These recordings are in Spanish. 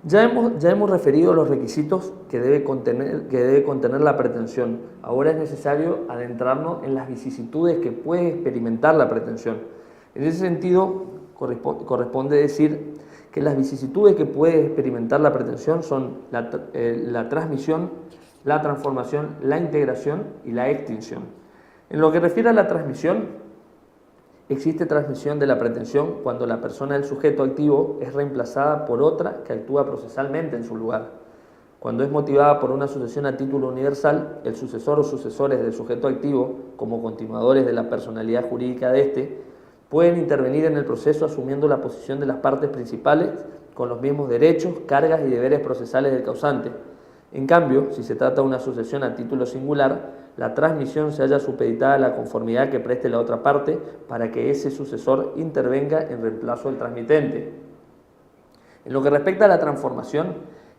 Ya hemos referido los requisitos que debe contener la pretensión. Ahora es necesario adentrarnos en las vicisitudes que puede experimentar la pretensión. En ese sentido, corresponde decir que las vicisitudes que puede experimentar la pretensión son la transmisión, la transformación, la integración y la extinción. En lo que refiere a la transmisión, existe transmisión de la pretensión cuando la persona del sujeto activo es reemplazada por otra que actúa procesalmente en su lugar. Cuando es motivada por una sucesión a título universal, el sucesor o sucesores del sujeto activo, como continuadores de la personalidad jurídica de éste, pueden intervenir en el proceso asumiendo la posición de las partes principales con los mismos derechos, cargas y deberes procesales del causante. En cambio, si se trata de una sucesión a título singular, la transmisión se halla supeditada a la conformidad que preste la otra parte para que ese sucesor intervenga en reemplazo del transmitente. En lo que respecta a la transformación,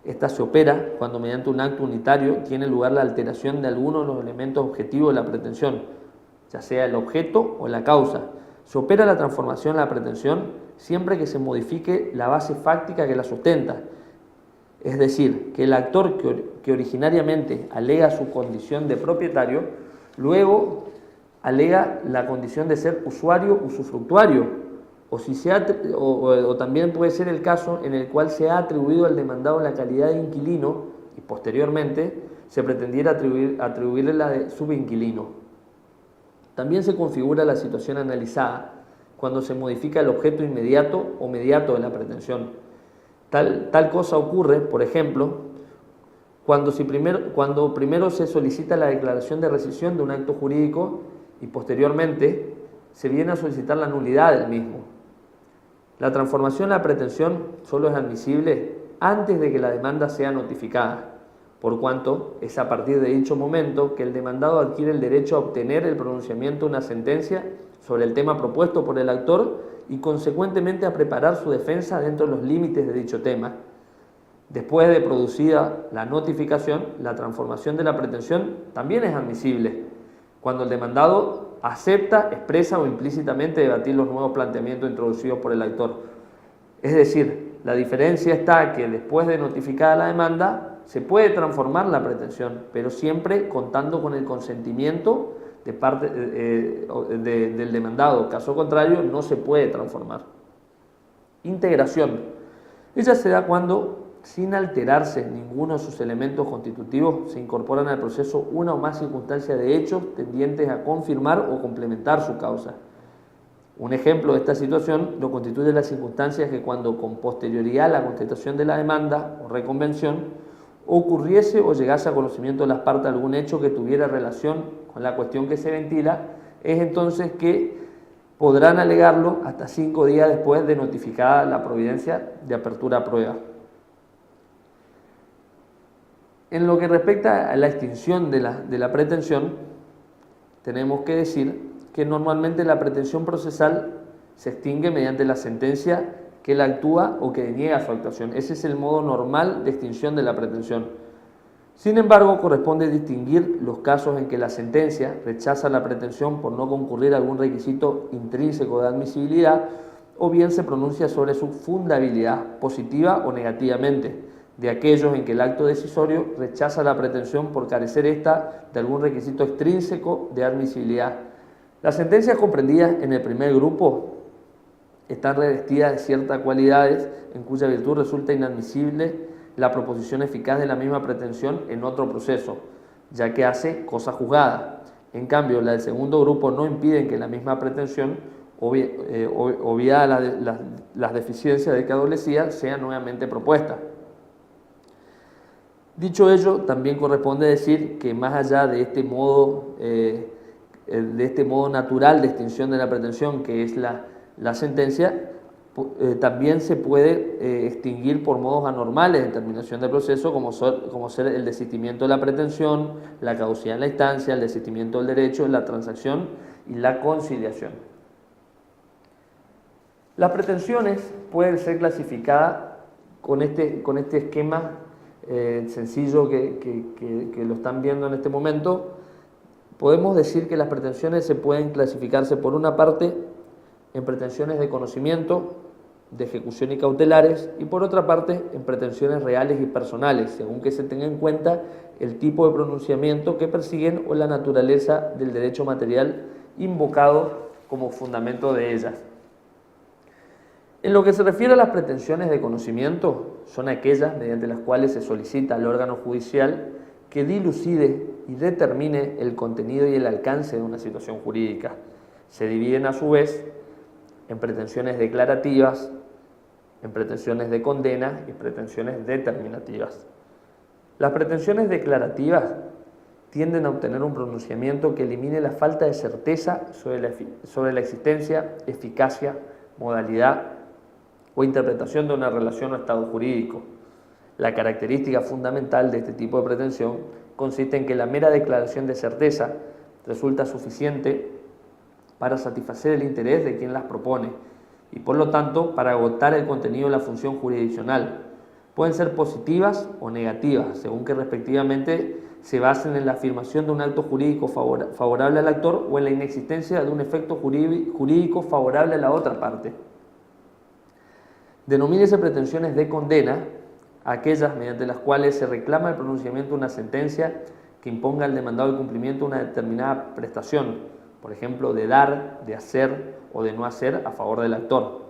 esta se opera cuando mediante un acto unitario tiene lugar la alteración de alguno de los elementos objetivos de la pretensión, ya sea el objeto o la causa. Se opera la transformación de la pretensión siempre que se modifique la base fáctica que la sustenta, es decir, que el actor que originariamente alega su condición de propietario, luego alega la condición de ser usuario usufructuario, o también puede ser el caso en el cual se ha atribuido al demandado la calidad de inquilino y posteriormente se pretendiera atribuirle la de subinquilino. También se configura la situación analizada cuando se modifica el objeto inmediato o mediato de la pretensión. Tal cosa ocurre, por ejemplo, cuando primero se solicita la declaración de rescisión de un acto jurídico y posteriormente se viene a solicitar la nulidad del mismo. La transformación de la pretensión solo es admisible antes de que la demanda sea notificada, por cuanto es a partir de dicho momento que el demandado adquiere el derecho a obtener el pronunciamiento de una sentencia sobre el tema propuesto por el actor y consecuentemente a preparar su defensa dentro de los límites de dicho tema. Después de producida la notificación, la transformación de la pretensión también es admisible cuando el demandado acepta, expresa o implícitamente debatir los nuevos planteamientos introducidos por el actor. Es decir, la diferencia está que después de notificada la demanda se puede transformar la pretensión, pero siempre contando con el consentimiento de parte del demandado. Caso contrario, no se puede transformar. Integración. Ella se da cuando, sin alterarse ninguno de sus elementos constitutivos, se incorporan al proceso una o más circunstancias de hechos tendientes a confirmar o complementar su causa. Un ejemplo de esta situación lo constituye las circunstancias que cuando con posterioridad a la constatación de la demanda o reconvención ocurriese o llegase a conocimiento de las partes algún hecho que tuviera relación con la cuestión que se ventila, es entonces que podrán alegarlo hasta 5 días después de notificada la providencia de apertura a prueba. En lo que respecta a la extinción de la pretensión, tenemos que decir que normalmente la pretensión procesal se extingue mediante la sentencia que él actúa o que deniega su actuación. Ese es el modo normal de extinción de la pretensión. Sin embargo, corresponde distinguir los casos en que la sentencia rechaza la pretensión por no concurrir a algún requisito intrínseco de admisibilidad o bien se pronuncia sobre su fundabilidad, positiva o negativamente, de aquellos en que el acto decisorio rechaza la pretensión por carecer ésta de algún requisito extrínseco de admisibilidad. Las sentencias comprendidas en el primer grupo están revestidas de ciertas cualidades en cuya virtud resulta inadmisible la proposición eficaz de la misma pretensión en otro proceso, ya que hace cosa juzgada. En cambio, la del segundo grupo no impiden que la misma pretensión, obviada las deficiencias de que adolecía, sea nuevamente propuesta. Dicho ello, también corresponde decir que más allá de este modo natural de extinción de la pretensión, que es la sentencia, también se puede extinguir por modos anormales de terminación del proceso, como ser el desistimiento de la pretensión, la caducidad en la instancia, el desistimiento del derecho, la transacción y la conciliación. Las pretensiones pueden ser clasificadas con este esquema sencillo que lo están viendo en este momento. Podemos decir que las pretensiones se pueden clasificarse por una parte en pretensiones de conocimiento, de ejecución y cautelares, y por otra parte en pretensiones reales y personales, según que se tenga en cuenta el tipo de pronunciamiento que persiguen o la naturaleza del derecho material invocado como fundamento de ellas. En lo que se refiere a las pretensiones de conocimiento, son aquellas mediante las cuales se solicita al órgano judicial que dilucide y determine el contenido y el alcance de una situación jurídica. Se dividen a su vez en pretensiones declarativas, en pretensiones de condena y pretensiones determinativas. Las pretensiones declarativas tienden a obtener un pronunciamiento que elimine la falta de certeza sobre la existencia, eficacia, modalidad o interpretación de una relación o estado jurídico. La característica fundamental de este tipo de pretensión consiste en que la mera declaración de certeza resulta suficiente para satisfacer el interés de quien las propone y por lo tanto para agotar el contenido de la función jurisdiccional. Pueden ser positivas o negativas, según que respectivamente se basen en la afirmación de un acto jurídico favorable al actor o en la inexistencia de un efecto jurídico favorable a la otra parte. Denomínese pretensiones de condena aquellas mediante las cuales se reclama el pronunciamiento de una sentencia que imponga al demandado el cumplimiento de una determinada prestación, por ejemplo, de dar, de hacer o de no hacer a favor del actor.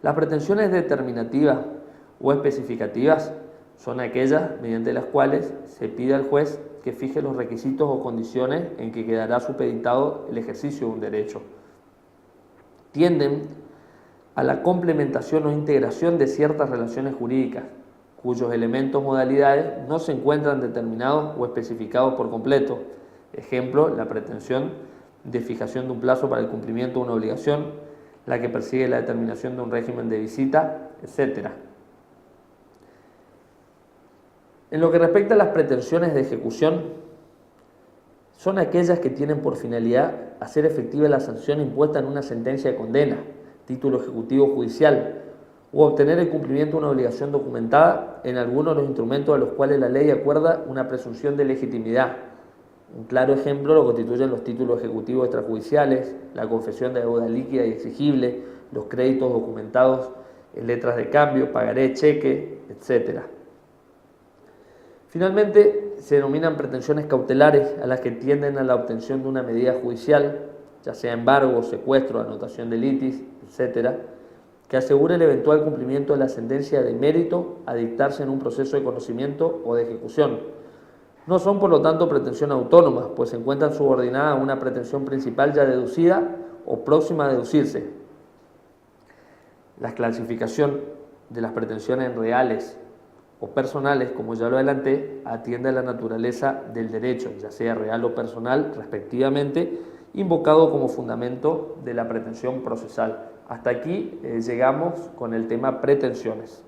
Las pretensiones determinativas o especificativas son aquellas mediante las cuales se pide al juez que fije los requisitos o condiciones en que quedará supeditado el ejercicio de un derecho. Tienden a la complementación o integración de ciertas relaciones jurídicas, cuyos elementos modalidades no se encuentran determinados o especificados por completo. Ejemplo, la pretensión de fijación de un plazo para el cumplimiento de una obligación, la que persigue la determinación de un régimen de visita, etc. En lo que respecta a las pretensiones de ejecución, son aquellas que tienen por finalidad hacer efectiva la sanción impuesta en una sentencia de condena, título ejecutivo judicial, o obtener el cumplimiento de una obligación documentada en alguno de los instrumentos a los cuales la ley acuerda una presunción de legitimidad. Un claro ejemplo lo constituyen los títulos ejecutivos extrajudiciales, la confesión de deuda líquida y exigible, los créditos documentados en letras de cambio, pagaré, cheque, etc. Finalmente, se denominan pretensiones cautelares a las que tienden a la obtención de una medida judicial, ya sea embargo, secuestro, anotación de litis, etc., que asegure el eventual cumplimiento de la sentencia de mérito a dictarse en un proceso de conocimiento o de ejecución. No son, por lo tanto, pretensiones autónomas, pues se encuentran subordinadas a una pretensión principal ya deducida o próxima a deducirse. La clasificación de las pretensiones reales o personales, como ya lo adelanté, atiende a la naturaleza del derecho, ya sea real o personal, respectivamente, invocado como fundamento de la pretensión procesal. Hasta aquí llegamos con el tema pretensiones.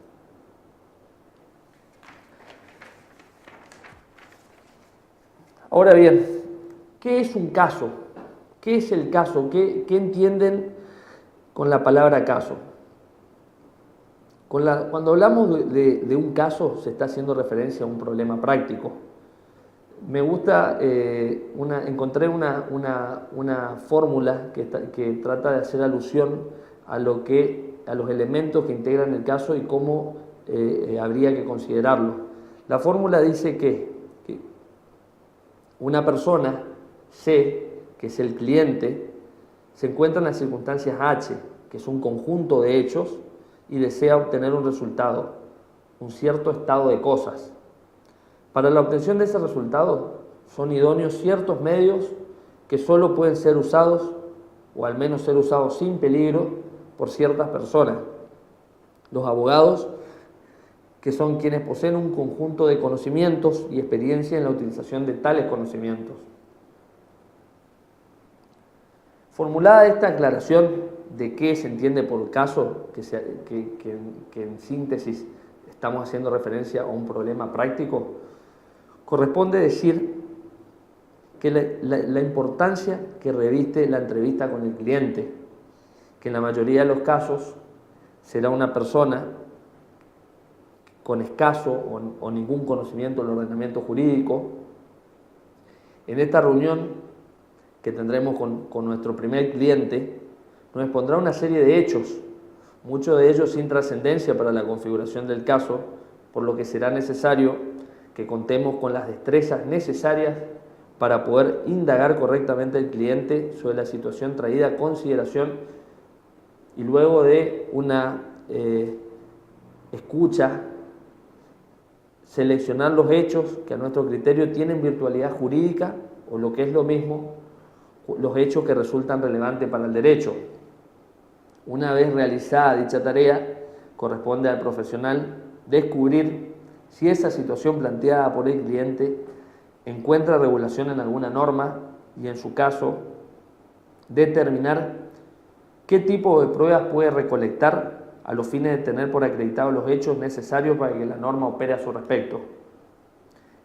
Ahora bien, ¿qué es un caso? ¿Qué es el caso? ¿Qué entienden con la palabra caso? Cuando hablamos de un caso, se está haciendo referencia a un problema práctico. Me gusta, encontré una fórmula que trata de hacer alusión a los elementos que integran el caso y cómo habría que considerarlo. La fórmula dice que una persona, C, que es el cliente, se encuentra en las circunstancias H, que es un conjunto de hechos, y desea obtener un resultado, un cierto estado de cosas. Para la obtención de ese resultado son idóneos ciertos medios que solo pueden ser usados, o al menos ser usados sin peligro, por ciertas personas. Los abogados, que son quienes poseen un conjunto de conocimientos y experiencia en la utilización de tales conocimientos. Formulada esta aclaración de qué se entiende por caso, que en síntesis estamos haciendo referencia a un problema práctico, corresponde decir que la importancia que reviste la entrevista con el cliente, que en la mayoría de los casos será una persona con escaso o ningún conocimiento del ordenamiento jurídico. En esta reunión que tendremos con nuestro primer cliente, nos expondrá una serie de hechos muchos de ellos sin trascendencia para la configuración del caso, por lo que será necesario que contemos con las destrezas necesarias para poder indagar correctamente al cliente sobre la situación traída a consideración y luego de una escucha, seleccionar los hechos que a nuestro criterio tienen virtualidad jurídica o lo que es lo mismo, los hechos que resultan relevantes para el derecho. Una vez realizada dicha tarea, corresponde al profesional descubrir si esa situación planteada por el cliente encuentra regulación en alguna norma y, en su caso, determinar qué tipo de pruebas puede recolectar a los fines de tener por acreditados los hechos necesarios para que la norma opere a su respecto.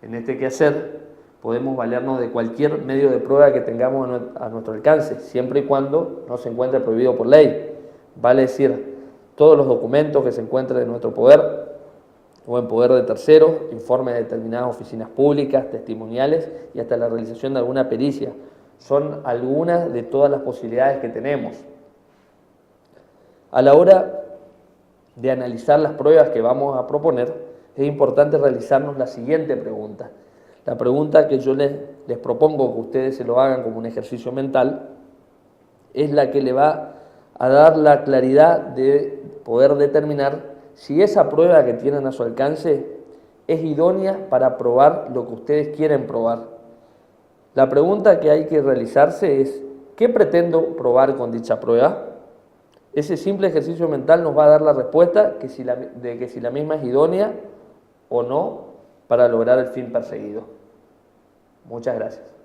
En este quehacer podemos valernos de cualquier medio de prueba que tengamos a nuestro alcance, siempre y cuando no se encuentre prohibido por ley. Vale decir, todos los documentos que se encuentren en nuestro poder o en poder de terceros, informes de determinadas oficinas públicas, testimoniales y hasta la realización de alguna pericia. Son algunas de todas las posibilidades que tenemos. A la hora de analizar las pruebas que vamos a proponer, es importante realizarnos la siguiente pregunta. La pregunta que yo les propongo que ustedes se lo hagan como un ejercicio mental es la que le va a dar la claridad de poder determinar si esa prueba que tienen a su alcance es idónea para probar lo que ustedes quieren probar. La pregunta que hay que realizarse es: ¿qué pretendo probar con dicha prueba? Ese simple ejercicio mental nos va a dar la respuesta de que si la misma es idónea o no para lograr el fin perseguido. Muchas gracias.